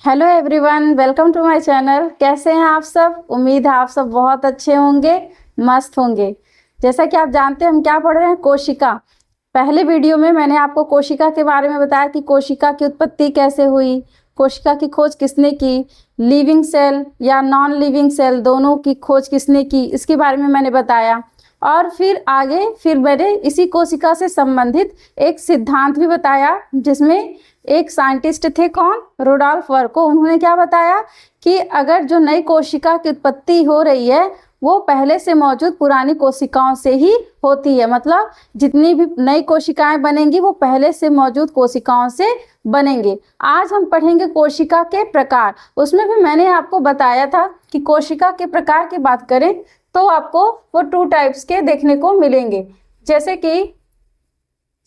Hello everyone, welcome to my channel. कैसे हैं आप सब? उम्मीद है आप सब बहुत अच्छे होंगे, मस्त होंगे। जैसा कि आप जानते हैं हम क्या पढ़ रहे हैं, कोशिका। पहले वीडियो में मैंने आपको कोशिका के बारे में बताया कि कोशिका की उत्पत्ति कैसे हुई, कोशिका की खोज किसने की, लिविंग सेल या नॉन लिविंग सेल दोनों की खोज किसने की, इसके बारे में मैंने बताया। और फिर मैंने इसी कोशिका से संबंधित एक सिद्धांत भी बताया, जिसमें एक साइंटिस्ट थे, कौन? Rudolf Virchow. उन्होंने क्या बताया कि अगर जो नई कोशिका की उत्पत्ति हो रही है वो पहले से मौजूद पुरानी कोशिकाओं से ही होती है। मतलब जितनी भी नई कोशिकाएं बनेंगी वो पहले से मौजूद कोशिकाओं से बनेंगे। आज हम पढ़ेंगे कोशिका के प्रकार। उसमें भी मैंने आपको बताया था कि कोशिका के प्रकार की बात करें तो आपको वो 2 टाइप्स के देखने को मिलेंगे। जैसे कि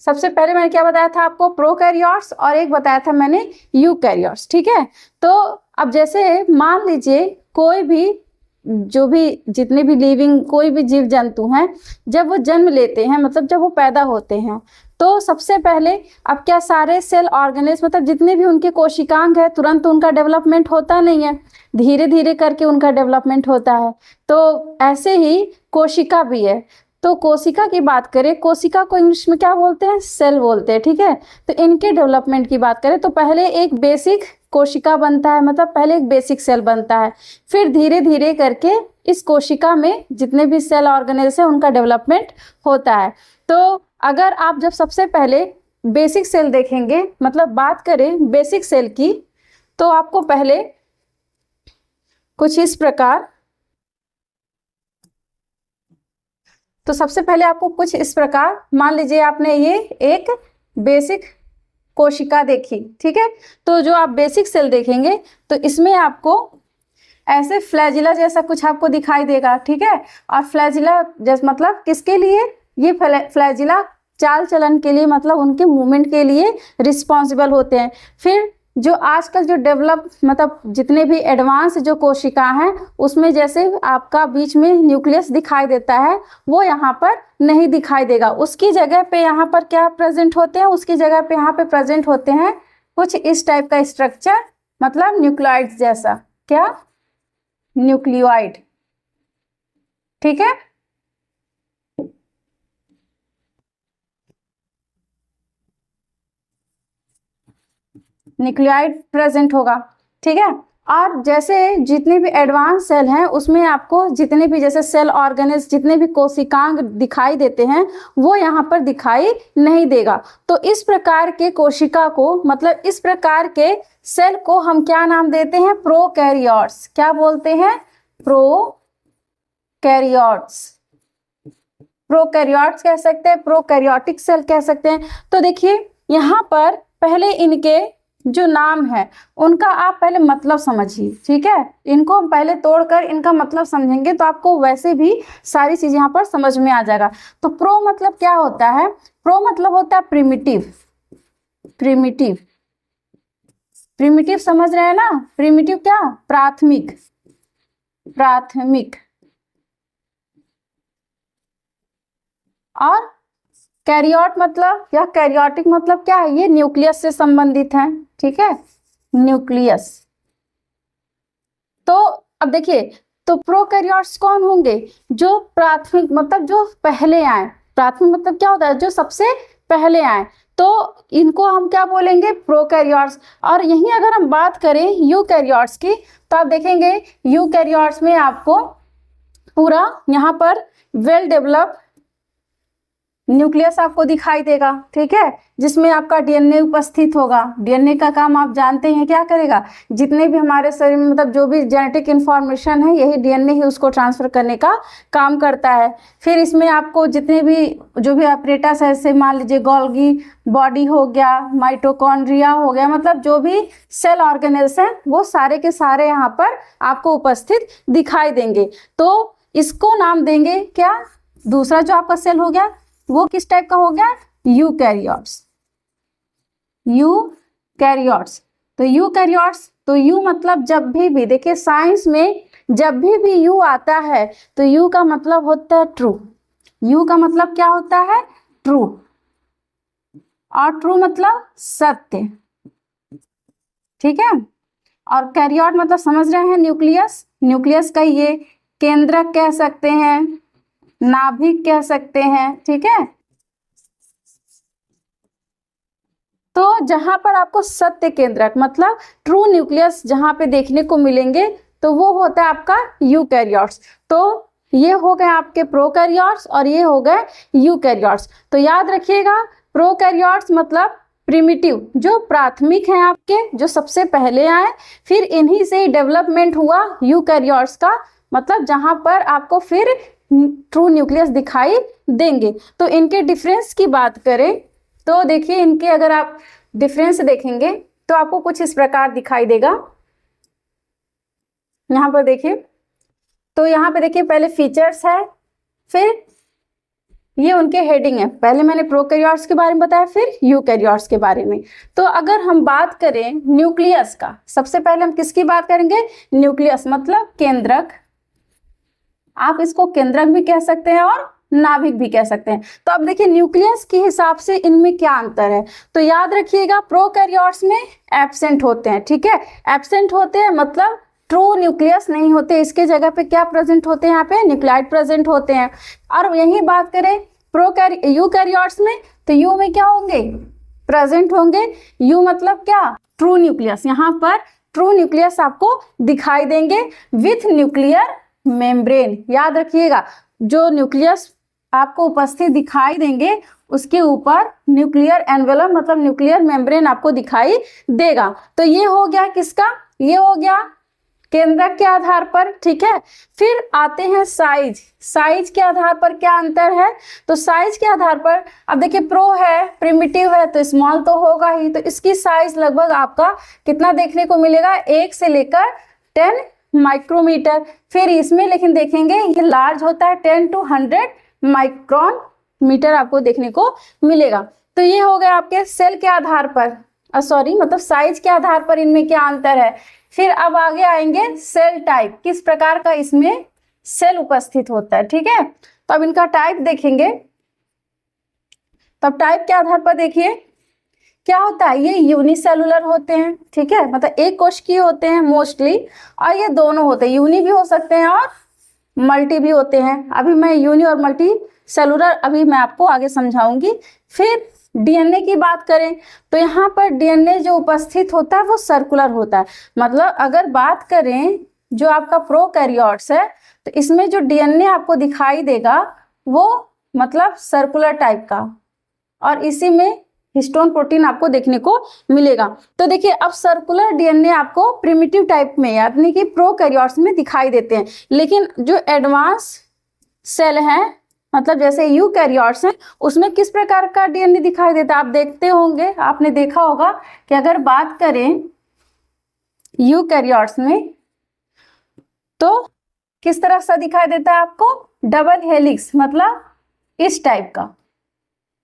सबसे पहले मैंने क्या बताया था आपको, प्रोकैरियोट्स, और एक बताया था मैंने यूकैरियोट्स। ठीक है, तो अब जैसे मान लीजिए कोई भी जितने भी लिविंग कोई भी जीव जंतु हैं, जब वो जन्म लेते हैं, मतलब जब वो पैदा होते हैं, तो सबसे पहले अब क्या सारे सेल ऑर्गेनेल्स, मतलब जितने भी उनके कोशिकांग है, तुरंत उनका डेवलपमेंट होता नहीं है, धीरे धीरे करके उनका डेवलपमेंट होता है। तो ऐसे ही कोशिका भी है। तो कोशिका की बात करें, कोशिका को इंग्लिश में क्या बोलते हैं? सेल बोलते हैं। ठीक है, तो इनके डेवलपमेंट की बात करें तो पहले एक बेसिक कोशिका बनता है, मतलब पहले एक बेसिक सेल बनता है, फिर धीरे धीरे करके इस कोशिका में जितने भी सेल ऑर्गेनेल्स हैं उनका डेवलपमेंट होता है। तो अगर आप जब सबसे पहले बेसिक सेल देखेंगे, मतलब बात करें बेसिक सेल की, तो आपको पहले कुछ इस प्रकार, तो सबसे पहले आपको कुछ इस प्रकार, मान लीजिए आपने ये एक बेसिक कोशिका देखी। ठीक है, तो जो आप बेसिक सेल देखेंगे तो इसमें आपको ऐसे फ्लैजिला जैसा कुछ आपको दिखाई देगा। ठीक है, और फ्लैजिला जैसे मतलब किसके लिए? ये फ्लैजिला चाल चलन के लिए, मतलब उनके मूवमेंट के लिए रिस्पॉन्सिबल होते हैं। फिर जो आजकल जो डेवलप, मतलब जितने भी एडवांस जो कोशिका हैं उसमें जैसे आपका बीच में न्यूक्लियस दिखाई देता है, वो यहाँ पर नहीं दिखाई देगा। उसकी जगह पे यहाँ पर क्या प्रेजेंट होते हैं? उसकी जगह पे यहाँ पे प्रेजेंट होते हैं कुछ इस टाइप का स्ट्रक्चर, मतलब न्यूक्लियोइड्स जैसा। क्या? न्यूक्लियोइड। ठीक है, न्यूक्लियोइड प्रेजेंट होगा। ठीक है, और जैसे जितने भी एडवांस सेल हैं उसमें आपको जितने भी जैसे सेल ऑर्गेनेल्स, जितने भी कोशिकांग दिखाई देते हैं वो यहाँ पर दिखाई नहीं देगा। तो इस प्रकार के कोशिका को, मतलब इस प्रकार के सेल को हम क्या नाम देते हैं? प्रोकैरियोट्स। क्या बोलते हैं? प्रोकैरियोट्स। प्रोकैरियोट्स कह सकते हैं, प्रोकैरियोटिक सेल कह सकते हैं। तो देखिए यहाँ पर पहले इनके जो नाम है उनका आप पहले मतलब समझिए। ठीक है, इनको हम पहले तोड़कर इनका मतलब समझेंगे तो आपको वैसे भी सारी चीज यहाँ पर समझ में आ जाएगा। तो प्रो मतलब क्या होता है? प्रो मतलब होता है प्रिमिटिव। प्रिमिटिव, प्रिमिटिव समझ रहे हैं ना? प्रिमिटिव क्या? प्राथमिक। प्राथमिक। और कैरियोट मतलब या कैरियोटिक मतलब क्या है? ये न्यूक्लियस से संबंधित है। ठीक है, न्यूक्लियस। तो अब देखिए, तो प्रोकैरियोट्स कौन होंगे? जो प्राथमिक, मतलब जो पहले आए। प्राथमिक मतलब क्या होता है? जो सबसे पहले आए। तो इनको हम क्या बोलेंगे? प्रोकैरियोट्स। और यहीं अगर हम बात करें यूकैरियोट्स की, तो आप देखेंगे यूकैरियोट्स में आपको पूरा यहाँ पर वेल डेवलप न्यूक्लियस आपको दिखाई देगा। ठीक है, जिसमें आपका डीएनए उपस्थित होगा। डीएनए का काम आप जानते हैं क्या करेगा? जितने भी हमारे शरीर में, मतलब जो भी जेनेटिक इंफॉर्मेशन है, यही डीएनए ही उसको ट्रांसफर करने का काम करता है। फिर इसमें आपको जितने भी जो भी अपरेटस है, जैसे मान लीजिए गोल्गी बॉडी हो गया, माइटोकॉन्ड्रिया हो गया, मतलब जो भी सेल ऑर्गेनेल्स हैं वो सारे के सारे यहाँ पर आपको उपस्थित दिखाई देंगे। तो इसको नाम देंगे क्या? दूसरा जो आपका सेल हो गया वो किस टाइप का हो गया? यूकैरियोट्स। यूकैरियोट्स। तो यूकैरियोट्स, तो यू मतलब जब भी देखिए साइंस में जब भी यू आता है तो यू का मतलब होता है ट्रू। यू का मतलब क्या होता है? ट्रू। और ट्रू मतलब सत्य। ठीक है, और कैरियोट मतलब समझ रहे हैं न्यूक्लियस, न्यूक्लियस का ये केंद्रक कह सकते हैं, नाभिक कह सकते हैं, ठीक है। तो जहां पर आपको सत्य केंद्रक मतलब ट्रू न्यूक्लियस जहां पे देखने को मिलेंगे तो वो होता है आपका यूकैरियोट्स। तो ये हो गए आपके प्रोकैरियोट्स और ये हो गए यूकैरियोट्स। तो याद रखिएगा प्रोकैरियोट्स मतलब प्रिमिटिव, जो प्राथमिक हैं आपके, जो सबसे पहले आए, फिर इन्हीं से ही डेवलपमेंट हुआ यूकैरियोट्स का, मतलब जहां पर आपको फिर ट्रू न्यूक्लियस दिखाई देंगे। तो इनके डिफरेंस की बात करें तो देखिए इनके अगर आप डिफरेंस देखेंगे तो आपको कुछ इस प्रकार दिखाई देगा। यहाँ पर देखिए, तो यहाँ पे देखिए पहले फीचर्स है, फिर ये उनके हेडिंग है। पहले मैंने प्रोकैरियोट्स के बारे में बताया, फिर यूकैरियोट्स के बारे में। तो अगर हम बात करें न्यूक्लियस का, सबसे पहले हम किसकी बात करेंगे? न्यूक्लियस मतलब केंद्रक, आप इसको केंद्रक भी कह सकते हैं और नाभिक भी कह सकते हैं। तो अब देखिए न्यूक्लियस के हिसाब से इनमें क्या अंतर है। तो याद रखिएगा प्रोकैरियोट्स में एब्सेंट होते हैं, ठीक है। एब्सेंट होते हैं मतलब ट्रू न्यूक्लियस नहीं होते, इसके जगह पे क्या प्रेजेंट होते हैं? यहाँ पे न्यूक्लाइड प्रेजेंट होते हैं। और यही बात करें यूकैरियोट्स में, तो यू में क्या होंगे? प्रेजेंट होंगे। यू मतलब क्या? True nucleus. यहाँ पर ट्रू न्यूक्लियस आपको दिखाई देंगे विथ न्यूक्लियर मेम्ब्रेन। याद रखिएगा जो न्यूक्लियस आपको उपस्थित दिखाई देंगे उसके ऊपर न्यूक्लियर एनवेलप मतलब न्यूक्लियर मेम्ब्रेन आपको दिखाई देगा। तो ये हो गया किसका? ये हो गया केंद्रक के आधार पर, ठीक है। फिर आते हैं साइज। साइज के आधार पर क्या अंतर है? तो साइज के आधार पर अब देखिए प्रो है, प्रिमिटिव है, तो स्मॉल तो होगा ही। तो इसकी साइज लगभग आपका कितना देखने को मिलेगा? 1 से लेकर 10 माइक्रोमीटर। फिर इसमें लेकिन देखेंगे ये लार्ज होता है, 10 to 100 माइक्रोन मीटर आपको देखने को मिलेगा। तो ये हो गया आपके सेल के आधार पर, मतलब साइज के आधार पर इनमें क्या अंतर है। फिर अब आगे आएंगे सेल टाइप, किस प्रकार का इसमें सेल उपस्थित होता है, ठीक है। तो अब इनका टाइप देखेंगे। तब टाइप के आधार पर देखिए क्या होता है, ये यूनिसेलुलर होते हैं, ठीक है, मतलब एक कोशिकीय होते हैं मोस्टली, और ये दोनों होते हैं, यूनि भी हो सकते हैं और मल्टी भी होते हैं। अभी मैं यूनि और मल्टी सेलुलर अभी मैं आपको आगे समझाऊंगी। फिर डीएनए की बात करें तो यहाँ पर डीएनए जो उपस्थित होता है वो सर्कुलर होता है। मतलब अगर बात करें जो आपका प्रोकैरियोट्स है तो इसमें जो डीएनए आपको दिखाई देगा वो मतलब सर्कुलर टाइप का, और इसी में हिस्टोन प्रोटीन आपको देखने को मिलेगा। तो देखिए अब सर्कुलर डीएनए आपको प्रिमिटिव टाइप में यानी कि प्रोकैरियोट्स में दिखाई देते हैं। लेकिन जो एडवांस सेल हैं मतलब जैसे यूकैरियोट्स हैं उसमें किस प्रकार का डीएनए दिखाई देता है? आप देखते होंगे, आपने देखा होगा कि अगर बात करें यूकैरियोट्स में तो किस तरह सा दिखाई देता है आपको? डबल हेलिक्स मतलब इस टाइप का।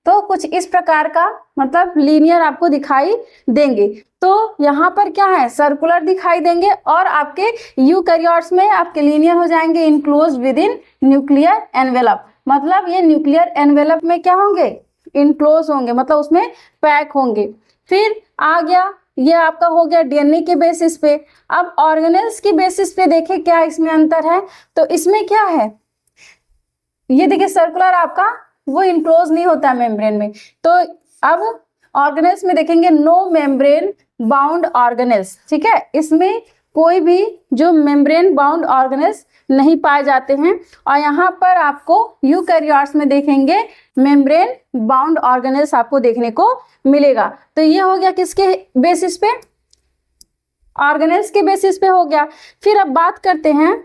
तो कुछ इस प्रकार का मतलब लीनियर आपको दिखाई देंगे। तो यहाँ पर क्या है? सर्कुलर दिखाई देंगे, और आपके यूकैरियोट्स में आपके लीनियर हो जाएंगे, enclose with in nuclear envelope. मतलब ये न्यूक्लियर एनवेलप में क्या होंगे? इनक्लोज होंगे, मतलब उसमें पैक होंगे। फिर आ गया ये आपका हो गया डीएनए के बेसिस पे। अब ऑर्गेनेल्स की बेसिस पे देखें क्या इसमें अंतर है। तो इसमें क्या है, ये देखिए सर्कुलर आपका वो इनक्लोज नहीं होता है मेम्ब्रेन में। तो अब ऑर्गेनेल्स में देखेंगे नो मेम्ब्रेन बाउंड ऑर्गेनेल्स, ठीक है, इसमें कोई भी जो मेम्ब्रेन बाउंड ऑर्गेनेल्स नहीं पाए जाते हैं। और यहाँ पर आपको यूकैरियोट्स में देखेंगे मेम्ब्रेन बाउंड ऑर्गेनेल्स आपको देखने को मिलेगा। तो ये हो गया किसके बेसिस पे? ऑर्गेनेल्स के बेसिस पे हो गया। फिर अब बात करते हैं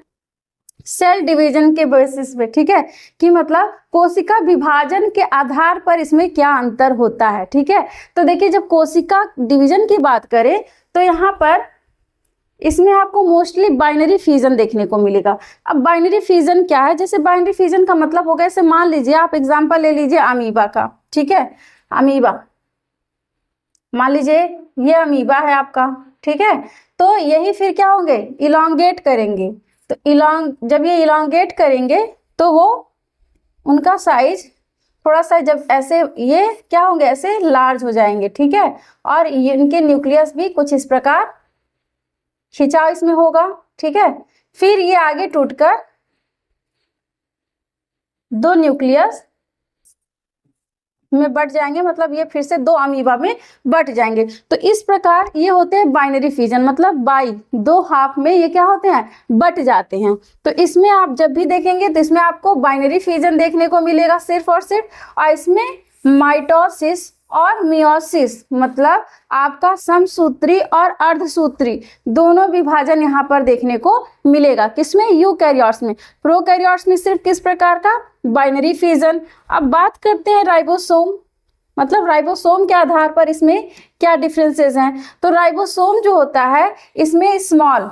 सेल डिवीजन के बेसिस पे, ठीक है, कि मतलब कोशिका विभाजन के आधार पर इसमें क्या अंतर होता है, ठीक है। तो देखिए जब कोशिका डिवीजन की बात करें तो यहाँ पर इसमें आपको मोस्टली बाइनरी फिजन देखने को मिलेगा। अब बाइनरी फिजन क्या है? जैसे बाइनरी फिजन का मतलब हो गया, जैसे मान लीजिए आप एग्जांपल ले लीजिए अमीबा का, ठीक है, अमीबा मान लीजिए ये अमीबा है आपका, ठीक है। तो यही फिर क्या होंगे? इलोंगेट करेंगे। तो जब ये इलोंगेट करेंगे तो वो उनका साइज थोड़ा सा जब ऐसे ये क्या होंगे? ऐसे लार्ज हो जाएंगे, ठीक है। और इनके न्यूक्लियस भी कुछ इस प्रकार खिंचाव इसमें होगा, ठीक है। फिर ये आगे टूटकर दो न्यूक्लियस में बट जाएंगे, मतलब ये फिर से दो अमीबा में बट जाएंगे। तो इस प्रकार ये होते हैं बाइनरी फिजन, मतलब बाई, दो हाफ में ये क्या होते हैं, बट जाते हैं। तो इसमें आप जब भी देखेंगे तो इसमें आपको बाइनरी फिजन देखने को मिलेगा सिर्फ और सिर्फ, और इसमें माइटोसिस और मियोसिस, मतलब आपका समसूत्री और अर्धसूत्री दोनों विभाजन यहाँ पर देखने को मिलेगा। किसमें, यूकैरियोट्स में। प्रोकैरियोट्स में सिर्फ किस प्रकार का, बाइनरी फिजन। अब बात करते हैं राइबोसोम, मतलब राइबोसोम के आधार पर इसमें क्या डिफरेंसेस हैं। तो राइबोसोम जो होता है इसमें स्मॉल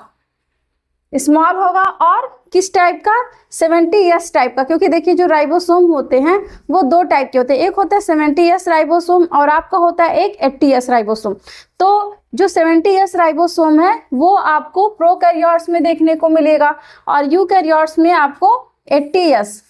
होगा, और किस टाइप का, 70S टाइप का, क्योंकि देखिए जो राइबोसोम होते हैं वो दो टाइप के होते हैं, एक होता है 70S राइबोसोम और आपका होता है एक 80S राइबोसोम। तो जो 70S राइबोसोम है वो आपको प्रोकैरियोट्स में देखने को मिलेगा, और यूकैरियोट्स में आपको 80S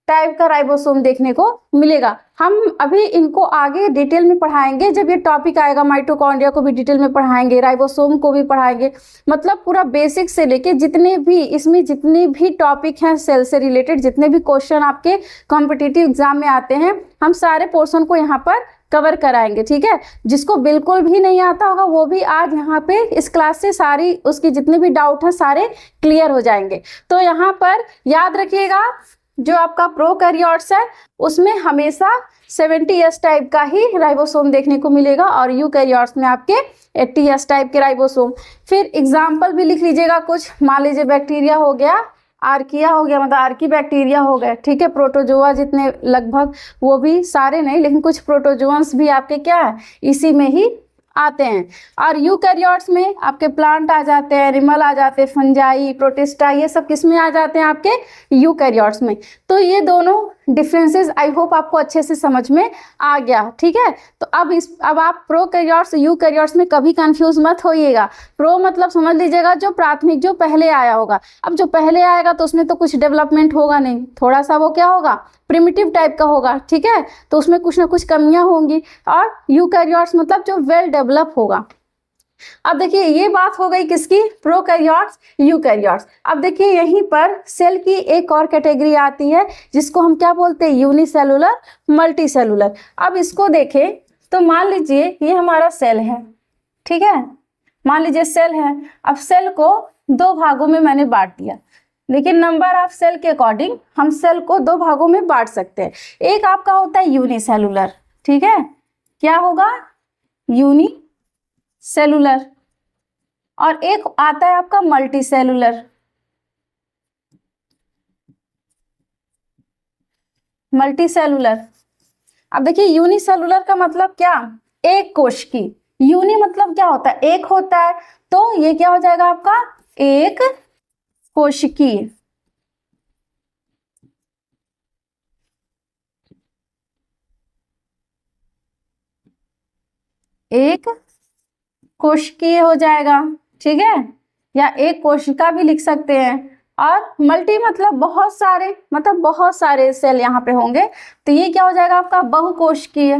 टाइप का राइबोसोम देखने को मिलेगा। हम अभी इनको आगे डिटेल में पढ़ाएंगे, जब ये टॉपिक आएगा माइटोकॉन्ड्रिया को भी डिटेल में पढ़ाएंगे, राइबोसोम को भी पढ़ाएंगे, मतलब पूरा बेसिक से लेके जितने भी इसमें जितने भी टॉपिक हैं सेल से रिलेटेड, जितने भी क्वेश्चन आपके कॉम्पिटिटिव एग्जाम में आते हैं, हम सारे पोर्शन को यहाँ पर कवर कराएंगे, ठीक है। जिसको बिल्कुल भी नहीं आता होगा वो भी आज यहाँ पे इस क्लास से सारी उसकी जितने भी डाउट हैं सारे क्लियर हो जाएंगे। तो यहाँ पर याद रखिएगा, जो आपका प्रोकैरियोट्स है उसमें हमेशा 70S टाइप का ही राइबोसोम देखने को मिलेगा, और यूकैरियोट्स में आपके 80S टाइप के राइबोसोम। फिर एग्जाम्पल भी लिख लीजिएगा कुछ, मान लीजिए बैक्टीरिया हो गया, आर्किया हो गया, मतलब आर्की बैक्टीरिया हो गए, ठीक है। प्रोटोजोआ जितने लगभग, वो भी सारे नहीं लेकिन कुछ प्रोटोजोअन्स भी आपके क्या है, इसी में ही आते हैं। और यूकैरियोट्स में आपके प्लांट आ जाते हैं, एनिमल आ जाते हैं, फंजाई, प्रोटिस्टा, ये सब किस में आ जाते हैं, आपके यूकैरियोट्स में। तो ये दोनों डिफरेंसेस आई होप आपको अच्छे से समझ में आ गया, ठीक है। तो अब आप प्रोकैरियोट्स यूकैरियोट्स में कभी कंफ्यूज मत होइएगा। प्रो मतलब समझ लीजिएगा जो प्राथमिक, जो पहले आया होगा। अब जो पहले आएगा तो उसमें तो कुछ डेवलपमेंट होगा नहीं, थोड़ा सा वो क्या होगा, प्रिमिटिव टाइप का होगा, ठीक है। तो उसमें कुछ ना कुछ कमियां होंगी। और यूकैरियोट्स मतलब जो वेल डेवलप होगा। अब देखिए ये बात हो गई किसकी, प्रोकैरियोट्स यूकैरियोट्स। अब देखिए यहीं पर सेल की एक और कैटेगरी आती है जिसको हम क्या बोलते हैं, यूनिसेलुलर, मल्टीसेलुलर। अब इसको देखें तो मान लीजिए ये हमारा सेल है, ठीक है, मान लीजिए सेल है। अब सेल को दो भागों में मैंने बांट दिया, लेकिन नंबर ऑफ सेल के अकॉर्डिंग हम सेल को दो भागों में बांट सकते हैं। एक आपका होता है यूनिसेलुलर, ठीक है, क्या होगा, यूनिसेलुलर, और एक आता है आपका मल्टीसेलुलर। मल्टीसेलुलर, अब देखिए यूनिसेलुलर का मतलब क्या, एक कोश की, यूनि मतलब क्या होता है, एक होता है, तो ये क्या हो जाएगा आपका, एक कोशिकीय। एक कोशिकीय हो जाएगा, ठीक है, या एक कोशिका भी लिख सकते हैं। और मल्टी मतलब बहुत सारे, मतलब बहुत सारे सेल यहाँ पे होंगे, तो ये क्या हो जाएगा आपका, बहुकोशिकीय।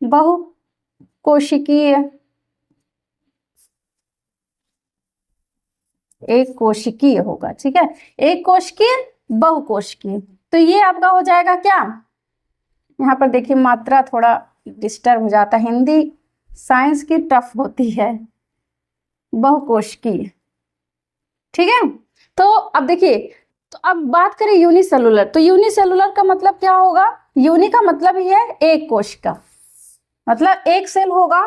बहुकोशिकीय, एक कोशिकीय होगा, ठीक है, एक कोशिकीय, बहुकोशिकीय। तो ये आपका हो जाएगा क्या, यहाँ पर देखिए मात्रा थोड़ा डिस्टर्ब हो जाता है, हिंदी साइंस की टफ होती है, बहुकोशिकीय, ठीक है। तो अब देखिए, तो अब बात करें यूनिसेलुलर, तो यूनिसेलुलर का मतलब क्या होगा, यूनि का मतलब ही है एक कोशिका, मतलब एक सेल होगा,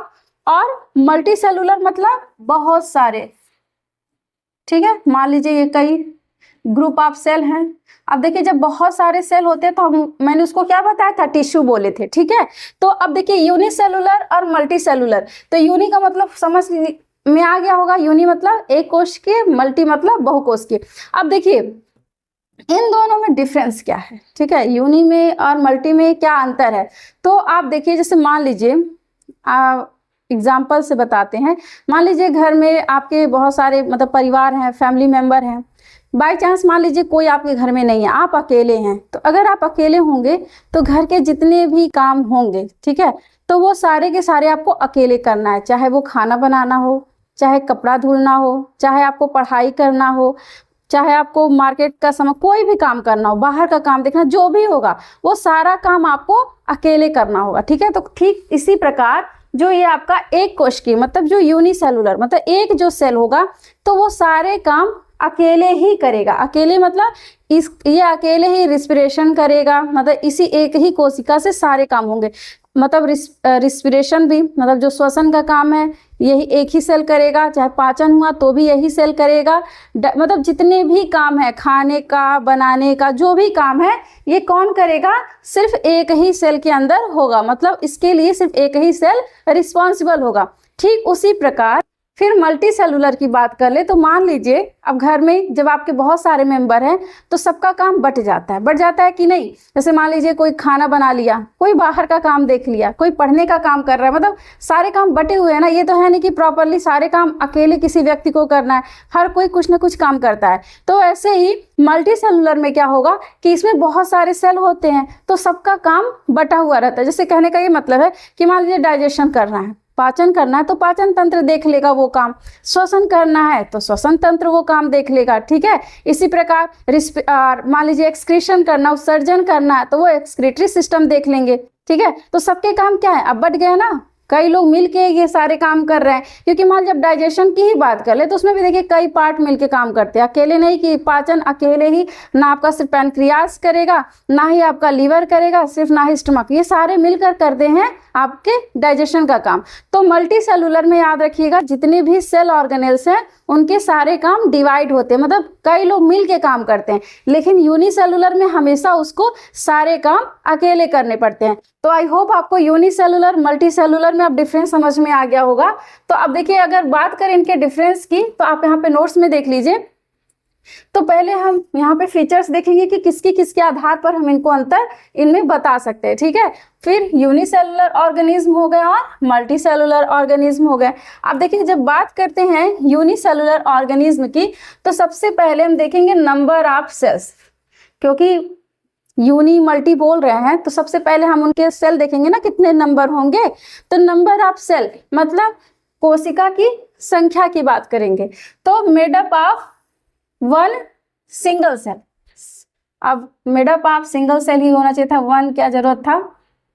और मल्टीसेलुलर मतलब बहुत सारे, ठीक है। मान लीजिए ये कई ग्रुप ऑफ सेल हैं। अब देखिए जब बहुत सारे सेल होते हैं तो मैंने उसको क्या बताया था, टिश्यू बोले थे, ठीक है। तो अब देखिए यूनिसेलुलर और मल्टीसेलुलर, तो यूनि का मतलब समझ में आ गया होगा, यूनि मतलब एक कोश के, मल्टी मतलब बहुकोश के। अब देखिए इन दोनों में डिफरेंस क्या है, ठीक है, यूनि में और मल्टी में क्या अंतर है। तो आप देखिए, जैसे मान लीजिए एग्जाम्पल से बताते हैं, मान लीजिए घर में आपके बहुत सारे मतलब परिवार हैं, फैमिली मेंबर हैं, बाय चांस मान लीजिए कोई आपके घर में नहीं है, आप अकेले हैं, तो अगर आप अकेले होंगे तो घर के जितने भी काम होंगे, ठीक है, तो वो सारे के सारे आपको अकेले करना है। चाहे वो खाना बनाना हो, चाहे कपड़ा धुलना हो, चाहे आपको पढ़ाई करना हो, चाहे आपको मार्केट का समय कोई भी काम करना हो, बाहर का काम देखना, जो भी होगा वो सारा काम आपको अकेले करना होगा, ठीक है। तो ठीक इसी प्रकार जो ये आपका एक कोश की मतलब जो यूनिसेलुलर मतलब एक जो सेल होगा तो वो सारे काम अकेले ही करेगा। अकेले मतलब ये अकेले ही रिस्पिरेशन करेगा, मतलब इसी एक ही कोशिका से सारे काम होंगे। मतलब रिस्पिरेशन भी मतलब जो श्वसन का काम है यही एक ही सेल करेगा, चाहे पाचन हुआ तो भी यही सेल करेगा। मतलब जितने भी काम है, खाने का, बनाने का, जो भी काम है ये कौन करेगा, सिर्फ एक ही सेल के अंदर होगा। मतलब इसके लिए सिर्फ एक ही सेल रिस्पॉन्सिबल होगा। ठीक उसी प्रकार फिर मल्टी सेलुलर की बात कर ले तो मान लीजिए अब घर में जब आपके बहुत सारे मेंबर हैं तो सबका काम बट जाता है कि नहीं। जैसे मान लीजिए कोई खाना बना लिया, कोई बाहर का काम देख लिया, कोई पढ़ने का काम कर रहा है, मतलब सारे काम बटे हुए हैं ना। ये तो है नहीं कि प्रॉपरली सारे काम अकेले किसी व्यक्ति को करना है, हर कोई कुछ ना कुछ काम करता है। तो ऐसे ही मल्टी सेलुलर में क्या होगा कि इसमें बहुत सारे सेल होते हैं तो सबका काम बटा हुआ रहता है। जैसे कहने का ये मतलब है कि मान लीजिए डाइजेशन करना है, पाचन करना है तो पाचन तंत्र देख लेगा वो काम, श्वसन करना है तो श्वसन तंत्र वो काम देख लेगा, ठीक है। इसी प्रकार मान लीजिए एक्सक्रीशन करना, उत्सर्जन करना है तो वो एक्सक्रीटरी सिस्टम देख लेंगे, ठीक है। तो सबके काम क्या है, अब बढ़ गया ना, कई लोग मिलके ये सारे काम कर रहे हैं। क्योंकि मान जब डाइजेशन की ही बात कर ले तो उसमें भी देखिए कई पार्ट मिलके काम करते हैं, अकेले नहीं कि पाचन अकेले ही ना आपका सिर्फ पैनक्रियास करेगा, ना ही आपका लीवर करेगा, सिर्फ ना ही स्टमक, ये सारे मिलकर करते हैं आपके डाइजेशन का काम। तो मल्टी सेलुलर में याद रखिएगा जितने भी सेल ऑर्गेनेल्स हैं उनके सारे काम डिवाइड होते हैं, मतलब कई लोग मिलके काम करते हैं। लेकिन यूनिसेलुलर में हमेशा उसको सारे काम अकेले करने पड़ते हैं। तो आई होप आपको यूनिसेलुलर मल्टी सेलुलर में अब डिफरेंस समझ में आ गया होगा। तो अब देखिए अगर बात करें इनके डिफरेंस की तो आप यहाँ पे नोट्स में देख लीजिए। तो पहले हम यहाँ पे फीचर्स देखेंगे कि किसके आधार पर हम इनको अंतर इनमें बता सकते हैं, ठीक है। फिर यूनिसेलुलर ऑर्गेनिज्म हो गया और मल्टी सेलुलर ऑर्गेनिज्म हो गया। अब देखिए जब बात करते हैं यूनिसेलुलर ऑर्गेनिज्म की तो सबसे पहले हम देखेंगे नंबर ऑफ सेल्स। क्योंकि यूनी मल्टी बोल रहे हैं तो सबसे पहले हम उनके सेल देखेंगे ना, कितने नंबर होंगे। तो नंबर ऑफ सेल मतलब कोशिका की संख्या की बात करेंगे तो made up of one single cell. अब मेडअप ऑफ सिंगल सेल ही होना चाहिए था, वन क्या जरूरत था,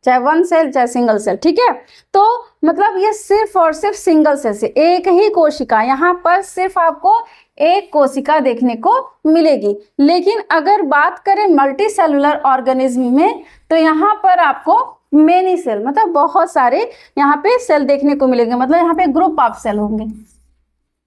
चाहे वन सेल चाहे सिंगल सेल, ठीक है। तो मतलब ये सिर्फ और सिर्फ सिंगल सेल से एक ही कोशिका, यहाँ पर सिर्फ आपको एक कोशिका देखने को मिलेगी। लेकिन अगर बात करें मल्टी सेलुलर ऑर्गेनिज्म में तो यहाँ पर आपको मेनी सेल मतलब बहुत सारे यहाँ पे सेल देखने को मिलेंगे। मतलब यहाँ पे ग्रुप ऑफ सेल होंगे,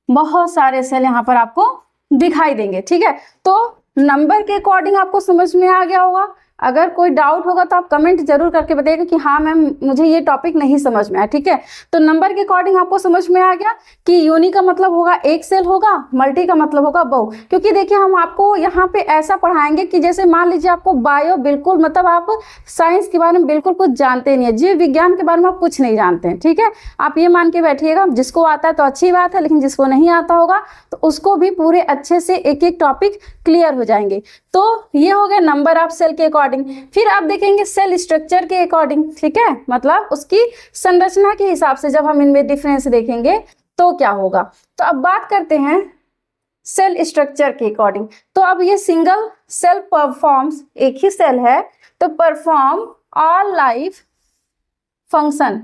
बहुत सारे सेल यहाँ पर आपको दिखाई देंगे, ठीक है। तो नंबर के अकॉर्डिंग आपको समझ में आ गया होगा। अगर कोई डाउट होगा तो आप कमेंट जरूर करके बताइएगा कि हाँ मैम मुझे ये टॉपिक नहीं समझ में आया, ठीक है। तो नंबर के अकॉर्डिंग आपको समझ में आ गया कि यूनी का मतलब होगा एक सेल होगा, मल्टी का मतलब होगा बहु। क्योंकि देखिए हम आपको यहाँ पे ऐसा पढ़ाएंगे कि जैसे मान लीजिए आपको बायो बिल्कुल मतलब आप साइंस के बारे में बिल्कुल कुछ जानते नहीं है, जीव विज्ञान के बारे में आप कुछ नहीं जानते हैं, ठीक है। आप ये मान के बैठिएगा जिसको आता है तो अच्छी बात है, लेकिन जिसको नहीं आता होगा तो उसको भी पूरे अच्छे से एक एक टॉपिक क्लियर हो जाएंगे। तो ये हो गया नंबर ऑफ सेल के अकॉर्डिंग। फिर आप देखेंगे सेल स्ट्रक्चर के अकॉर्डिंग, ठीक है, मतलब उसकी संरचना के हिसाब से जब हम इनमें डिफरेंस देखेंगे तो क्या होगा। तो अब बात करते हैं सेल स्ट्रक्चर के अकॉर्डिंग। तो अब ये सिंगल सेल परफॉर्म्स, एक ही सेल है तो परफॉर्म ऑल लाइफ फंक्शन,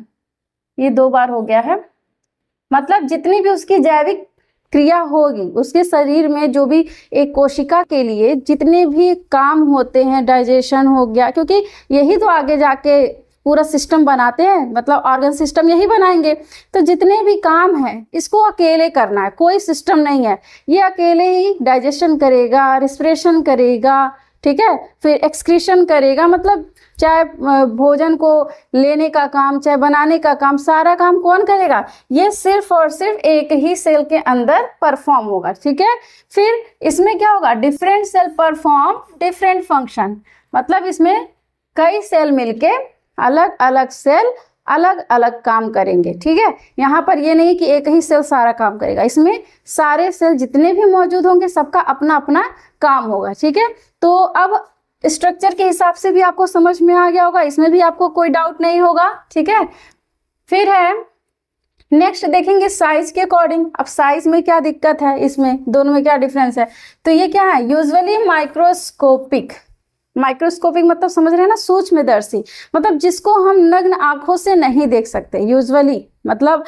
ये दो बार हो गया है। मतलब जितनी भी उसकी जैविक क्रिया होगी उसके शरीर में, जो भी एक कोशिका के लिए जितने भी काम होते हैं, डाइजेशन हो गया, क्योंकि यही तो आगे जाके पूरा सिस्टम बनाते हैं, मतलब ऑर्गन सिस्टम यही बनाएंगे। तो जितने भी काम है इसको अकेले करना है, कोई सिस्टम नहीं है, ये अकेले ही डाइजेशन करेगा, रिस्पिरेशन करेगा, ठीक है, फिर एक्सक्रीशन करेगा। मतलब चाहे भोजन को लेने का काम, चाहे बनाने का काम, सारा काम कौन करेगा, ये सिर्फ और सिर्फ एक ही सेल के अंदर परफॉर्म होगा, ठीक है। फिर इसमें क्या होगा, different cell perform different function, मतलब इसमें कई सेल मिलके अलग अलग सेल अलग अलग काम करेंगे, ठीक है। यहाँ पर ये नहीं कि एक ही सेल सारा काम करेगा, इसमें सारे सेल जितने भी मौजूद होंगे सबका अपना अपना काम होगा, ठीक है। तो अब स्ट्रक्चर के हिसाब से भी आपको समझ में आ गया होगा, इसमें भी आपको कोई डाउट नहीं होगा, ठीक है। फिर है नेक्स्ट देखेंगे साइज के अकॉर्डिंग। अब साइज में क्या दिक्कत है, इसमें दोनों में क्या डिफरेंस है, तो ये क्या है, यूजुअली माइक्रोस्कोपिक। माइक्रोस्कोपिक मतलब समझ रहे हैं ना, सूक्ष्मदर्शी, मतलब जिसको हम नग्न आंखों से नहीं देख सकते यूजुअली, मतलब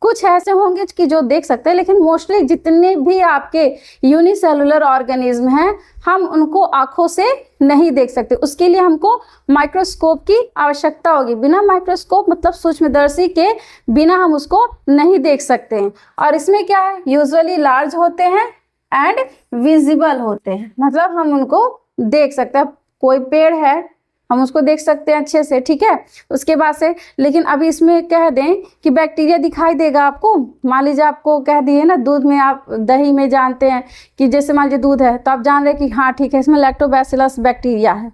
कुछ ऐसे होंगे कि जो देख सकते हैं, लेकिन मोस्टली जितने भी आपके यूनिसेलुलर ऑर्गेनिज्म हैं हम उनको आंखों से नहीं देख सकते, उसके लिए हमको माइक्रोस्कोप की आवश्यकता होगी। बिना माइक्रोस्कोप मतलब सूक्ष्मदर्शी के बिना हम उसको नहीं देख सकते हैं। और इसमें क्या है, यूजुअली लार्ज होते हैं एंड विजिबल होते हैं, मतलब हम उनको देख सकते हैं। कोई पेड़ है हम उसको देख सकते हैं अच्छे से, ठीक है। उसके बाद से लेकिन अभी इसमें कह दें कि बैक्टीरिया दिखाई देगा आपको, मान लीजिए आपको कह दिए ना दूध में, आप दही में जानते हैं कि जैसे मान लीजिए दूध है तो आप जान रहे हैं कि हाँ ठीक है इसमें लैक्टोबैसिलस बैक्टीरिया है,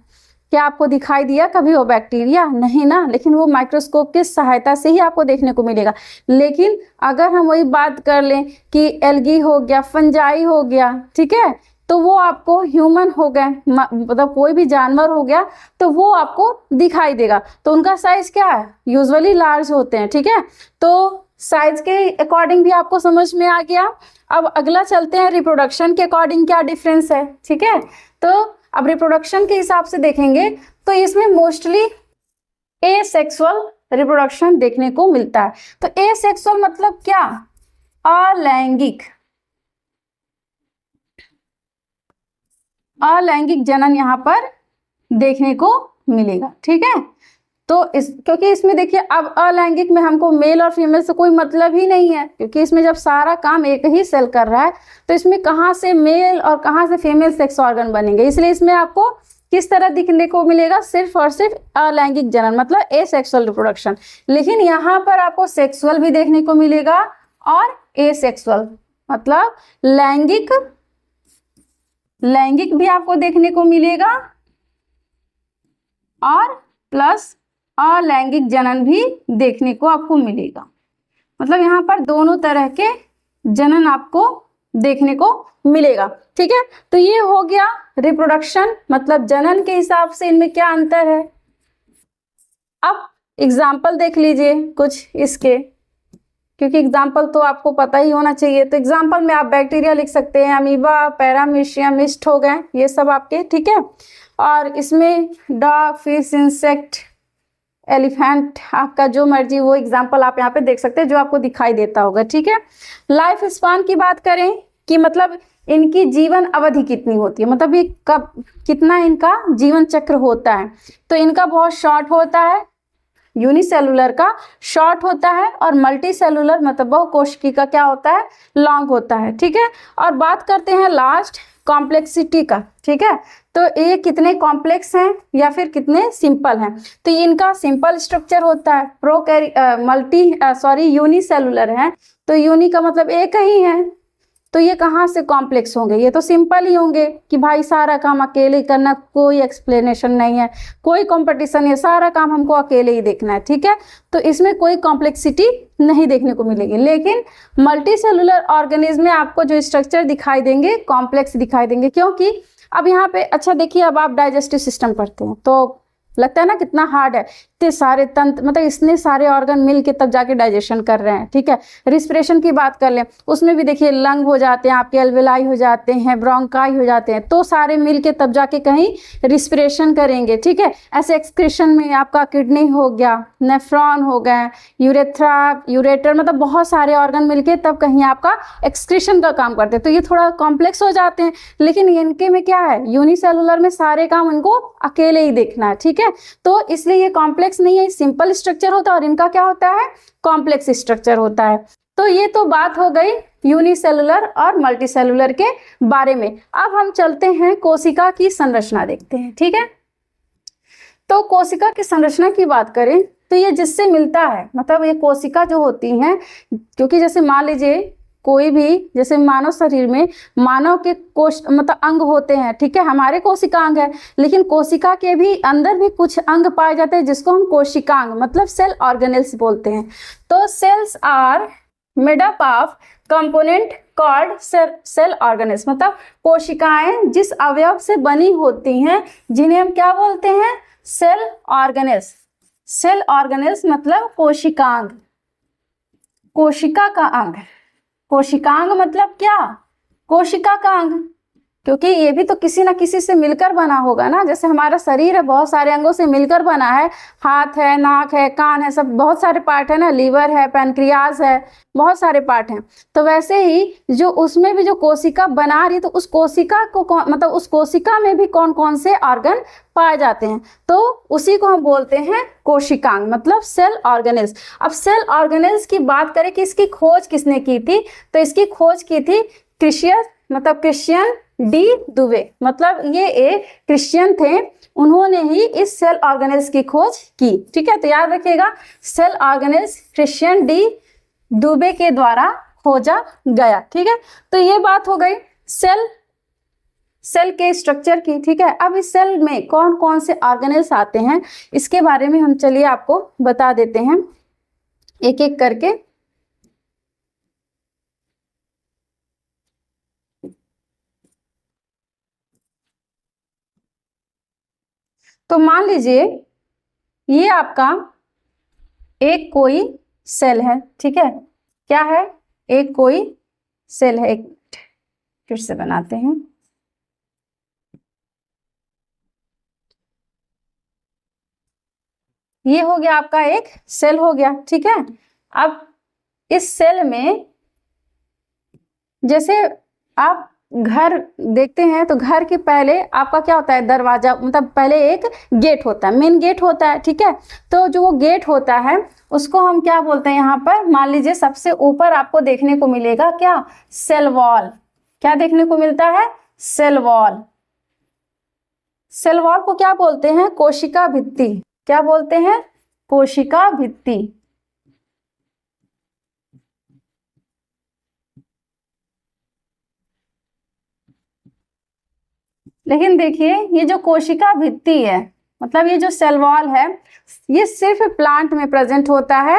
क्या आपको दिखाई दिया कभी वो बैक्टीरिया? नहीं ना, लेकिन वो माइक्रोस्कोप की सहायता से ही आपको देखने को मिलेगा। लेकिन अगर हम वही बात कर लें कि एल्गी हो गया, फंजाई हो गया, ठीक है, तो वो आपको ह्यूमन हो गए, मतलब कोई भी जानवर हो गया तो वो आपको दिखाई देगा। तो उनका साइज क्या है, यूजुअली लार्ज होते हैं, ठीक है। तो साइज के अकॉर्डिंग भी आपको समझ में आ गया। अब अगला चलते हैं रिप्रोडक्शन के अकॉर्डिंग क्या डिफरेंस है, ठीक है। तो अब रिप्रोडक्शन के हिसाब से देखेंगे तो इसमें मोस्टली एसेक्सुअल रिप्रोडक्शन देखने को मिलता है। तो एसेक्सुअल मतलब क्या, अलैंगिक, अलैंगिक जनन यहाँ पर देखने को मिलेगा, ठीक है। तो क्योंकि इसमें देखिए अब अलैंगिक में हमको मेल और फीमेल से कोई मतलब ही नहीं है, क्योंकि इसमें जब सारा काम एक ही सेल कर रहा है तो इसमें कहाँ से मेल और कहाँ से फीमेल सेक्स ऑर्गन बनेंगे, इसलिए इसमें आपको किस तरह दिखने को मिलेगा, सिर्फ और सिर्फ अलैंगिक जनन मतलब एसेक्सुअल रिप्रोडक्शन। लेकिन यहाँ पर आपको सेक्सुअल भी देखने को मिलेगा और एसेक्सुअल मतलब लैंगिक, लैंगिक भी आपको देखने को मिलेगा और प्लस अलैंगिक जनन भी देखने को आपको मिलेगा। मतलब यहाँ पर दोनों तरह के जनन आपको देखने को मिलेगा, ठीक है। तो ये हो गया रिप्रोडक्शन, मतलब जनन के हिसाब से इनमें क्या अंतर है। अब एग्जाम्पल देख लीजिए कुछ इसके, क्योंकि एग्जाम्पल तो आपको पता ही होना चाहिए। तो एग्जाम्पल में आप बैक्टीरिया लिख सकते हैं, अमीबा, पैरामीशियम, मिस्ट हो गए ये सब आपके, ठीक है। और इसमें डॉग, फिश, इंसेक्ट, एलिफेंट, आपका जो मर्जी वो एग्जाम्पल आप यहाँ पे देख सकते हैं जो आपको दिखाई देता होगा, ठीक है। लाइफ स्पान की बात करें कि मतलब इनकी जीवन अवधि कितनी होती है, मतलब ये कब कितना इनका जीवन चक्र होता है, तो इनका बहुत शॉर्ट होता है, यूनिसेलुलर का शॉर्ट होता है और मल्टी सेलुलर मतलब बहुकोशिकी का क्या होता है, लॉन्ग होता है, ठीक है। और बात करते हैं लास्ट कॉम्प्लेक्सिटी का, ठीक है। तो ये कितने कॉम्प्लेक्स हैं या फिर कितने सिंपल हैं, तो ये इनका सिंपल स्ट्रक्चर होता है, यूनिसेलुलर है, तो यूनि का मतलब एक ही है, तो ये कहाँ से कॉम्प्लेक्स होंगे, ये तो सिंपल ही होंगे कि भाई सारा काम अकेले करना, कोई एक्सप्लेनेशन नहीं है, कोई कंपटीशन है, सारा काम हमको अकेले ही देखना है, ठीक है। तो इसमें कोई कॉम्प्लेक्सिटी नहीं देखने को मिलेगी। लेकिन मल्टी सेलुलर ऑर्गेनिज्म में आपको जो स्ट्रक्चर दिखाई देंगे कॉम्प्लेक्स दिखाई देंगे, क्योंकि अब यहाँ पे अच्छा देखिए, अब आप डाइजेस्टिव सिस्टम पढ़ते हैं तो लगता है ना कितना हार्ड है, इतने सारे तंत्र मतलब इतने सारे ऑर्गन मिल के तब जाके डाइजेशन कर रहे हैं, ठीक है। रिस्पिरेशन की बात कर लें, उसमें भी देखिए लंग हो जाते हैं आपके, एल्वेलाई हो जाते हैं, ब्रोंकाई हो जाते हैं, तो सारे मिल के तब जाके कहीं रिस्पिरेशन करेंगे, ठीक है। ऐसे एक्सक्रीशन में आपका किडनी हो गया, नेफ्रॉन हो गए, यूरेथ्रा, यूरेटर, मतलब बहुत सारे ऑर्गन मिलके तब कहीं आपका एक्सक्रीशन का काम करते हैं, तो ये थोड़ा कॉम्प्लेक्स हो जाते हैं। लेकिन इनके में क्या है, यूनिसेलुलर में सारे काम इनको अकेले ही देखना है, ठीक है। तो इसलिए ये कॉम्प्लेक्स नहीं है, सिंपल स्ट्रक्चर होता है, और इनका क्या होता है, कॉम्प्लेक्स स्ट्रक्चर होता है। तो ये तो बात हो गई यूनिसेलुलर और मल्टीसेलुलर के बारे में। अब हम चलते हैं कोशिका की संरचना देखते हैं, ठीक है। तो कोशिका की संरचना की बात करें तो ये जिससे मिलता है, मतलब ये कोशिका जो होती हैं, क्योंकि जैसे मान लीजिए कोई भी, जैसे मानव शरीर में मानव के कोश मतलब अंग होते हैं, ठीक है, हमारे कोशिकांग है, लेकिन कोशिका के भी अंदर भी कुछ अंग पाए जाते हैं जिसको हम कोशिकांग मतलब सेल ऑर्गेनेल्स बोलते हैं। तो cells are made up of component called cell organelles, मतलब कोशिकाएं जिस अवयव से बनी होती हैं जिन्हें हम क्या बोलते हैं, सेल ऑर्गेनेल्स। सेल ऑर्गेनेल्स मतलब कोशिकांग, कोशिका का अंग। कोशिकांग मतलब क्या, कोशिका का अंग, क्योंकि ये भी तो किसी ना किसी से मिलकर बना होगा ना। जैसे हमारा शरीर है बहुत सारे अंगों से मिलकर बना है, हाथ है, नाक है, कान है, सब बहुत सारे पार्ट है ना, लीवर है, पैनक्रियाज है, बहुत सारे पार्ट हैं। तो वैसे ही जो उसमें भी जो कोशिका बना रही है, तो उस कोशिका को मतलब उस कोशिका में भी कौन कौन से ऑर्गन पाए जाते हैं, तो उसी को हम बोलते हैं कोशिकांग मतलब सेल ऑर्गेनेल्स। अब सेल ऑर्गेनेल्स की बात करें कि इसकी खोज किसने की थी, तो इसकी खोज की थी क्रिश्चियन डी दुबे, मतलब ये एक क्रिश्चियन थे, उन्होंने ही इस सेल ऑर्गेनेल्स की खोज की। ठीक है, तो याद रखिएगा cell organelles Christian de Duve के द्वारा खोजा गया। ठीक है, तो ये बात हो गई सेल के स्ट्रक्चर की। ठीक है, अब इस सेल में कौन कौन से ऑर्गेनेल्स आते हैं इसके बारे में हम चलिए आपको बता देते हैं एक एक करके। तो मान लीजिए ये आपका एक कोई सेल है, ठीक है, क्या है, एक कोई सेल है। एक फिर से बनाते हैं, ये हो गया आपका एक सेल हो गया। ठीक है, अब इस सेल में जैसे आप घर देखते हैं तो घर के पहले आपका क्या होता है, दरवाजा, मतलब पहले एक गेट होता है, मेन गेट होता है। ठीक है, तो जो वो गेट होता है उसको हम क्या बोलते हैं, यहाँ पर मान लीजिए सबसे ऊपर आपको देखने को मिलेगा क्या, सेल वॉल। क्या देखने को मिलता है, सेल वॉल। सेल वॉल को क्या बोलते हैं, कोशिका भित्ति। क्या बोलते हैं, कोशिका भित्ति। लेकिन देखिए ये जो कोशिका भित्ति है, मतलब ये जो सेल वॉल है, ये सिर्फ प्लांट में प्रेजेंट होता है,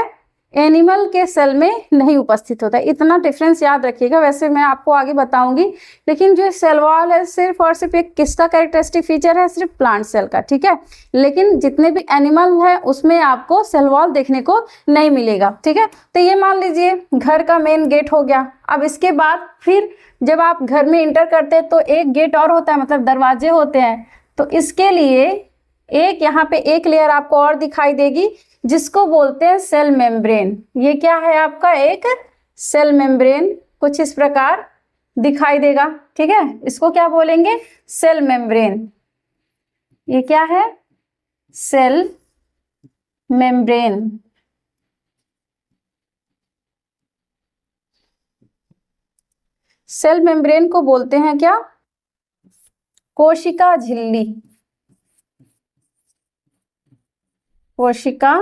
एनिमल के सेल में नहीं उपस्थित होता है। इतना डिफरेंस याद रखिएगा, वैसे मैं आपको आगे बताऊंगी। लेकिन जो सेल वॉल है सिर्फ और सिर्फ एक किसका कैरेक्टरिस्टिक फीचर है, सिर्फ प्लांट सेल का। ठीक है, लेकिन जितने भी एनिमल है उसमें आपको सेल वॉल देखने को नहीं मिलेगा। ठीक है, तो ये मान लीजिए घर का मेन गेट हो गया। अब इसके बाद फिर जब आप घर में इंटर करते हैं तो एक गेट और होता है, मतलब दरवाजे होते हैं। तो इसके लिए एक यहाँ पे एक लेयर आपको और दिखाई देगी जिसको बोलते हैं सेल मेम्ब्रेन। ये क्या है आपका, एक सेल मेम्ब्रेन, कुछ इस प्रकार दिखाई देगा। ठीक है, इसको क्या बोलेंगे, सेल मेम्ब्रेन। ये क्या है, सेल मेम्ब्रेन। सेल मेम्ब्रेन को बोलते हैं क्या, कोशिका झिल्ली। कोशिका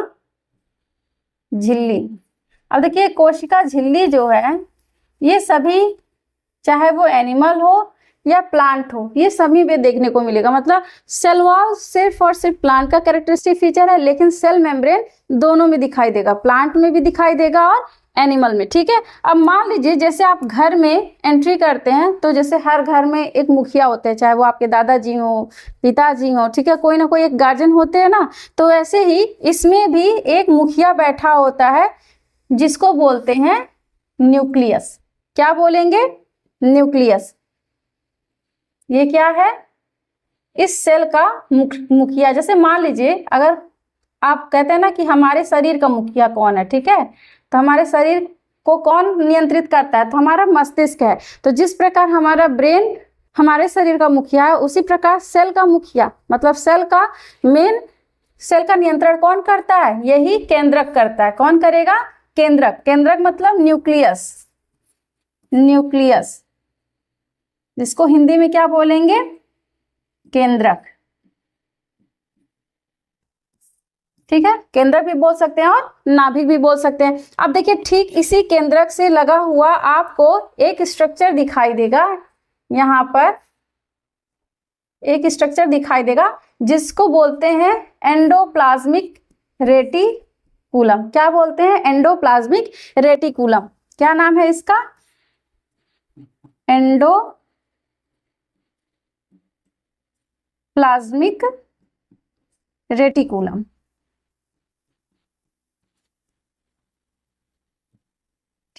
झिल्ली। अब देखिए कोशिका झिल्ली जो है ये सभी, चाहे वो एनिमल हो या प्लांट हो, ये सभी में देखने को मिलेगा। मतलब सेल वॉल सिर्फ और सिर्फ प्लांट का कैरेक्टरिस्टिक फीचर है, लेकिन सेल मेम्ब्रेन दोनों में दिखाई देगा, प्लांट में भी दिखाई देगा और एनिमल में। ठीक है, अब मान लीजिए जैसे आप घर में एंट्री करते हैं तो जैसे हर घर में एक मुखिया होते हैं, चाहे वो आपके दादाजी हो, पिताजी हो, ठीक है, कोई ना कोई एक गार्जियन होते हैं ना। तो ऐसे ही इसमें भी एक मुखिया बैठा होता है जिसको बोलते हैं न्यूक्लियस। क्या बोलेंगे, न्यूक्लियस। ये क्या है, इस सेल का मुखिया। जैसे मान लीजिए अगर आप कहते हैं ना कि हमारे शरीर का मुखिया कौन है, ठीक है, तो हमारे शरीर को कौन नियंत्रित करता है, तो हमारा मस्तिष्क है। तो जिस प्रकार हमारा ब्रेन हमारे शरीर का मुखिया है, उसी प्रकार सेल का मुखिया मतलब सेल का मेन, सेल का नियंत्रण कौन करता है, यही केंद्रक करता है। कौन करेगा, केंद्रक। केंद्रक मतलब न्यूक्लियस। न्यूक्लियस जिसको हिंदी में क्या बोलेंगे, केंद्रक। ठीक है, केंद्रक भी बोल सकते हैं और नाभिक भी बोल सकते हैं। अब देखिए ठीक इसी केंद्रक से लगा हुआ आपको एक स्ट्रक्चर दिखाई देगा, यहाँ पर एक स्ट्रक्चर दिखाई देगा जिसको बोलते हैं एंडोप्लाज्मिक रेटिकुलम। क्या बोलते हैं? Endoplasmic reticulum. क्या नाम है इसका? Endoplasmic reticulum.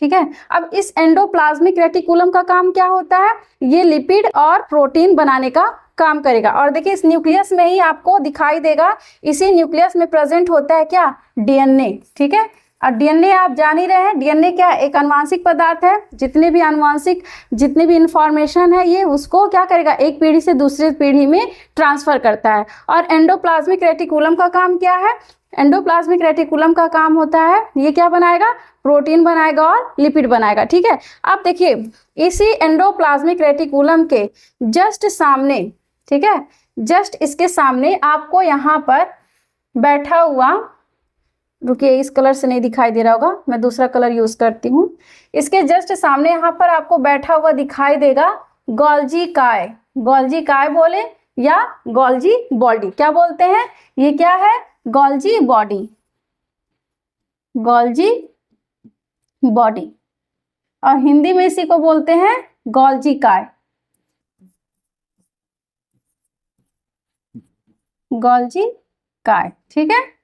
ठीक है, अब इस एंडोप्लाज्मिक रेटिकुलम का काम क्या होता है? ये लिपिड और प्रोटीन बनाने का काम करेगा। और देखिए इस न्यूक्लियस में ही आपको दिखाई देगा, इसी न्यूक्लियस में प्रेजेंट होता है क्या? डीएनए। ठीक है, और डीएनए आप जान ही रहे हैं, डीएनए क्या? एक आनुवांशिक पदार्थ है। जितने भी इंफॉर्मेशन है ये उसको क्या करेगा? एक पीढ़ी से दूसरी पीढ़ी में ट्रांसफर करता है। और एंडोप्लाज्मिक रेटिकुलम का काम क्या है? एंडोप्लाज्मिक रेटिकुलम का काम होता है ये क्या बनाएगा? प्रोटीन बनाएगा और लिपिड बनाएगा। ठीक है, अब देखिए इसी एंडोप्लाज्मिक रेटिकुलम के जस्ट सामने, ठीक है, जस्ट इसके सामने आपको यहाँ पर बैठा हुआ, रुकिए इस कलर से नहीं दिखाई दे रहा होगा, मैं दूसरा कलर यूज करती हूँ। इसके जस्ट सामने यहाँ पर आपको बैठा हुआ दिखाई देगा गोल्जी काय। गोल्जी काय बोले या गोल्जी बॉडी, क्या बोलते हैं? ये क्या है? गोल्जी बॉडी, गोल्जी बॉडी, और हिंदी में इसी को बोलते हैं गोल्जी काय। गोल्जी काय, ठीक है।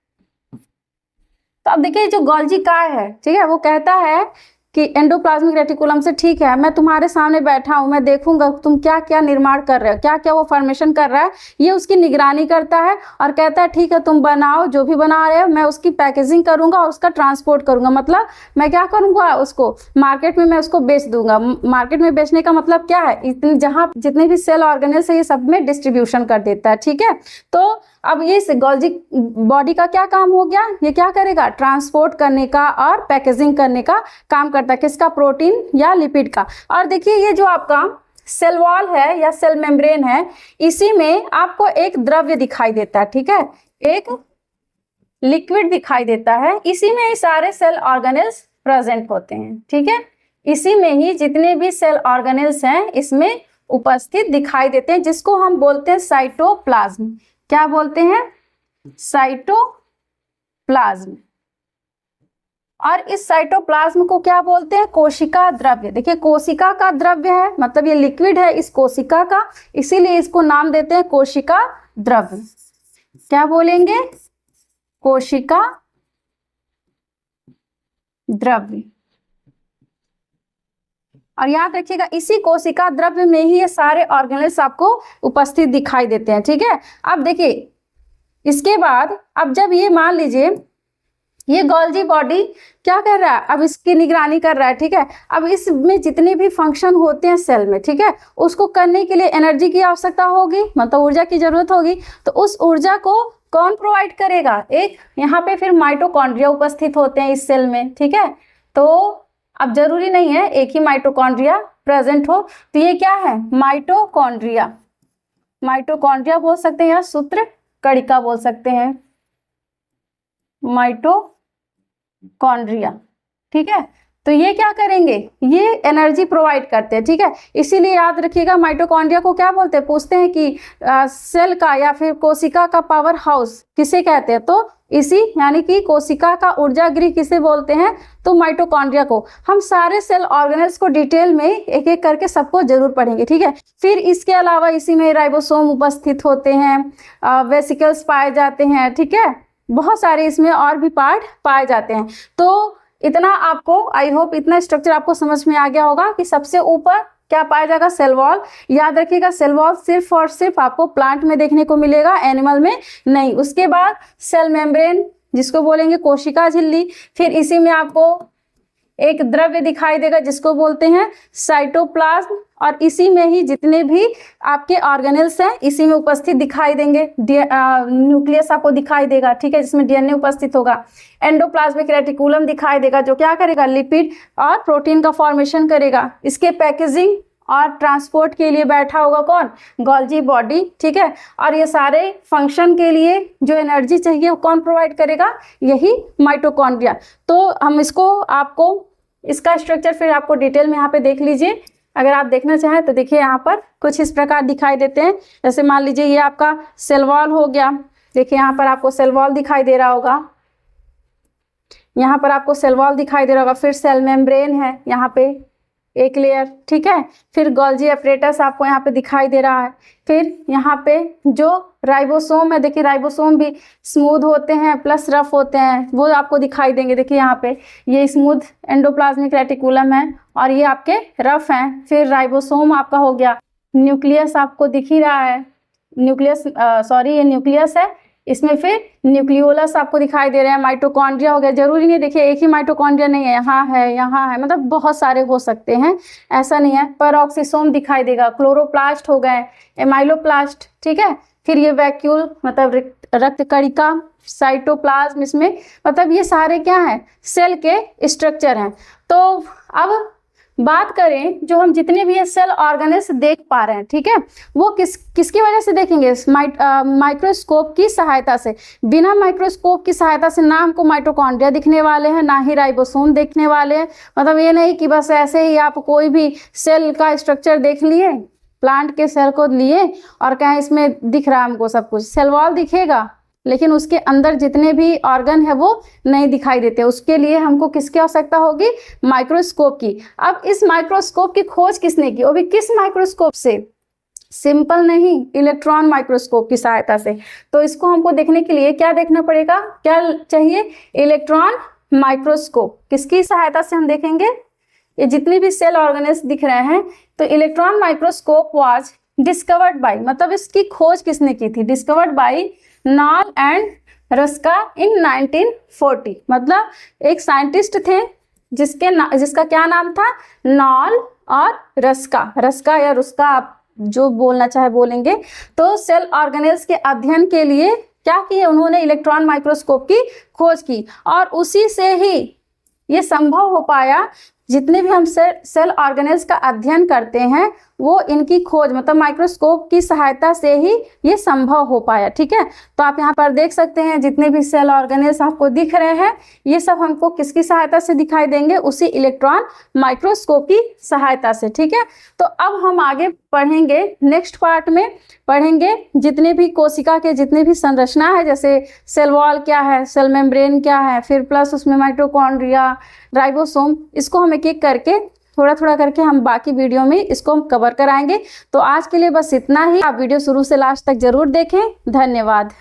तो अब देखिए जो गोल्जी काय है, ठीक है, वो कहता है कि एंडोप्लाज्मिक रेटिकुलम से, ठीक है मैं तुम्हारे सामने बैठा हूं, मैं देखूंगा तुम क्या क्या निर्माण कर रहे हो, क्या क्या वो फॉर्मेशन कर रहा है, ये उसकी निगरानी करता है और कहता है ठीक है तुम बनाओ, जो भी बना रहे हो मैं उसकी पैकेजिंग करूंगा और उसका ट्रांसपोर्ट करूंगा। मतलब मैं क्या करूंगा? उसको मार्केट में मैं उसको बेच दूंगा। मार्केट में बेचने का मतलब क्या है? इतने जहाँ जितने भी सेल ऑर्गेनेल्स है ये सब में डिस्ट्रीब्यूशन कर देता है। ठीक है, तो अब ये गोल्जी बॉडी का क्या काम हो गया? ये क्या करेगा? ट्रांसपोर्ट करने का और पैकेजिंग करने का काम करता है। किसका? प्रोटीन या लिपिड का। और देखिए ये जो आपका सेल वॉल है या सेल मेम्ब्रेन है, इसी में आपको एक द्रव्य दिखाई देता है। ठीक है, एक लिक्विड दिखाई देता है, इसी में ही सारे सेल ऑर्गेनेल्स प्रेजेंट होते हैं। ठीक है, इसी में ही जितने भी सेल ऑर्गेनेल्स हैं इसमें उपस्थित दिखाई देते हैं, जिसको हम बोलते हैं साइटोप्लाज्म। क्या बोलते हैं? साइटोप्लाज्म। और इस साइटोप्लाज्म को क्या बोलते हैं? कोशिका द्रव्य। देखिए कोशिका का द्रव्य है, मतलब ये लिक्विड है इस कोशिका का, इसीलिए इसको नाम देते हैं कोशिका द्रव्य। क्या बोलेंगे? कोशिका द्रव्य। और याद रखिएगा इसी कोशिका द्रव्य में ही ये सारे ऑर्गेनेल्स आपको उपस्थित दिखाई देते हैं। ठीक है, अब देखिए इसके बाद अब जब ये मान लीजिए ये गोल्जी बॉडी क्या कर रहा है? अब इसकी निगरानी कर रहा है। ठीक है, अब इसमें जितने भी फंक्शन होते हैं सेल में, ठीक है, उसको करने के लिए एनर्जी की आवश्यकता होगी, मतलब ऊर्जा की जरूरत होगी। तो उस ऊर्जा को कौन प्रोवाइड करेगा? एक यहाँ पे फिर माइटोकॉन्ड्रिया उपस्थित होते हैं इस सेल में। ठीक है, तो अब जरूरी नहीं है एक ही माइटोकॉन्ड्रिया प्रेजेंट हो, तो ये क्या है? माइटोकॉन्ड्रिया। माइटोकॉन्ड्रिया बोल सकते हैं या सूत्र कणिका बोल सकते हैं, माइटोकॉन्ड्रिया। ठीक है, तो ये क्या करेंगे? ये एनर्जी प्रोवाइड करते हैं। ठीक है, इसीलिए याद रखिएगा माइटोकॉन्ड्रिया को क्या बोलते हैं? पूछते हैं कि सेल का या फिर कोशिका का पावर हाउस किसे कहते हैं? तो इसी यानी कि कोशिका का ऊर्जा गृह किसे बोलते हैं? तो माइटोकॉन्ड्रिया को। हम सारे सेल ऑर्गेनेल्स को डिटेल में एक एक करके सबको जरूर पढ़ेंगे। ठीक है, फिर इसके अलावा इसी में राइबोसोम उपस्थित होते हैं, वेसिकल्स पाए जाते हैं। ठीक है, बहुत सारे इसमें और भी पार्ट पाए जाते हैं। तो इतना आपको, आई होप इतना स्ट्रक्चर आपको समझ में आ गया होगा कि सबसे ऊपर क्या पाया जाएगा? Cell wall. याद रखिएगा सेल वॉल सिर्फ और सिर्फ आपको प्लांट में देखने को मिलेगा, एनिमल में नहीं। उसके बाद सेल मेम्ब्रेन जिसको बोलेंगे कोशिका झिल्ली, फिर इसी में आपको एक द्रव्य दिखाई देगा जिसको बोलते हैं साइटोप्लाज्म, और इसी में ही जितने भी आपके ऑर्गेनेल्स हैं इसी में उपस्थित दिखाई देंगे। न्यूक्लियस आपको दिखाई देगा, ठीक है, जिसमें डीएनए उपस्थित होगा। एंडोप्लाज्मिक रेटिकुलम दिखाई देगा जो क्या करेगा? लिपिड और प्रोटीन का फॉर्मेशन करेगा। इसके पैकेजिंग और ट्रांसपोर्ट के लिए बैठा होगा कौन, गोल्जी बॉडी, ठीक है। और ये सारे फंक्शन के लिए जो एनर्जी चाहिए वो कौन प्रोवाइड करेगा, यही माइटोकॉन्ड्रिया। तो हम इसको आपको इसका स्ट्रक्चर फिर आपको डिटेल में यहाँ पे देख लीजिए। अगर आप देखना चाहें तो देखिए यहाँ पर कुछ इस प्रकार दिखाई देते हैं। जैसे मान लीजिए ये आपका सेल वॉल हो गया, देखिए यहाँ पर आपको सेल वॉल दिखाई दे रहा होगा, यहाँ पर आपको सेल वॉल दिखाई दे रहा होगा। फिर सेल मेम्ब्रेन है यहाँ पे एक लेयर, ठीक है। फिर गोल्जी एपरेटस आपको यहाँ पे दिखाई दे रहा है। फिर यहाँ पे जो राइबोसोम है, देखिए राइबोसोम भी स्मूथ होते हैं प्लस रफ होते हैं, वो आपको दिखाई देंगे। देखिए यहाँ पे ये स्मूथ एंडोप्लाज्मिक रेटिकुलम है और ये आपके रफ हैं। फिर राइबोसोम आपका हो गया, न्यूक्लियस आपको दिख ही रहा है, न्यूक्लियस सॉरी ये न्यूक्लियस है, इसमें फिर न्यूक्लियोलस आपको दिखाई दे रहे हैं। माइटोकॉन्ड्रिया हो गया, जरूरी नहीं देखिए एक ही माइटोकॉन्ड्रिया नहीं है, यहाँ है, मतलब बहुत सारे हो सकते हैं, ऐसा नहीं है। पेरोक्सिसोम दिखाई देगा, क्लोरोप्लास्ट हो गए, एमाइलोप्लास्ट, ठीक है। फिर ये वैक्यूल मतलब रक्त कणिका, साइटोप्लाज्म, इसमें मतलब ये सारे क्या हैं, सेल के स्ट्रक्चर हैं। तो अब बात करें जो हम जितने भी ये सेल ऑर्गेनेल्स देख पा रहे हैं, ठीक है, वो किसकी वजह से देखेंगे, माइक्रोस्कोप की सहायता से। बिना माइक्रोस्कोप की सहायता से ना हमको माइटोकॉन्ड्रिया दिखने वाले हैं, ना ही राइबोसोम देखने वाले हैं। मतलब ये नहीं कि बस ऐसे ही आप कोई भी सेल का स्ट्रक्चर देख लिए, प्लांट के सेल को लिए और कहें इसमें दिख रहा है हमको सब कुछ। सेल वॉल दिखेगा लेकिन उसके अंदर जितने भी ऑर्गन है वो नहीं दिखाई देते। उसके लिए हमको किसकी आवश्यकता होगी, माइक्रोस्कोप की। अब इस माइक्रोस्कोप की खोज किसने की, वो भी किस माइक्रोस्कोप से, सिंपल नहीं, इलेक्ट्रॉन माइक्रोस्कोप की सहायता से। तो इसको हमको देखने के लिए क्या देखना पड़ेगा, क्या चाहिए, इलेक्ट्रॉन माइक्रोस्कोप। किसकी सहायता से हम देखेंगे, ये जितनी भी सेल ऑर्गेनेल्स दिख रहे हैं, तो electron microscope was discovered by, मतलब इसकी खोज किसने की थी, discovered by Knoll and Ruska in 1940। मतलब एक साइंटिस्ट थे जिसका क्या नाम था, नॉल और रस्का या रुस्का, आप जो बोलना चाहे बोलेंगे। तो सेल ऑर्गेनेल्स के अध्ययन के लिए क्या किया उन्होंने, इलेक्ट्रॉन माइक्रोस्कोप की खोज की। और उसी से ही ये संभव हो पाया, जितने भी हम सेल ऑर्गेनेल्स का अध्ययन करते हैं वो इनकी खोज मतलब माइक्रोस्कोप की सहायता से ही ये संभव हो पाया, ठीक है। तो आप यहाँ पर देख सकते हैं जितने भी सेल ऑर्गेनेल्स आपको दिख रहे हैं ये सब हमको किसकी सहायता से दिखाई देंगे, उसी इलेक्ट्रॉन माइक्रोस्कोप की सहायता से, ठीक है। तो अब हम आगे पढ़ेंगे, नेक्स्ट पार्ट में पढ़ेंगे जितने भी कोशिका के जितने भी संरचना है, जैसे सेल वॉल क्या है, सेल मेम्ब्रेन क्या है, फिर प्लस उसमें माइटोकॉन्ड्रिया, राइबोसोम, इसको हम एक एक करके थोड़ा थोड़ा करके हम बाकी वीडियो में इसको हम कवर कराएंगे। तो आज के लिए बस इतना ही। आप वीडियो शुरू से लास्ट तक जरूर देखें। धन्यवाद।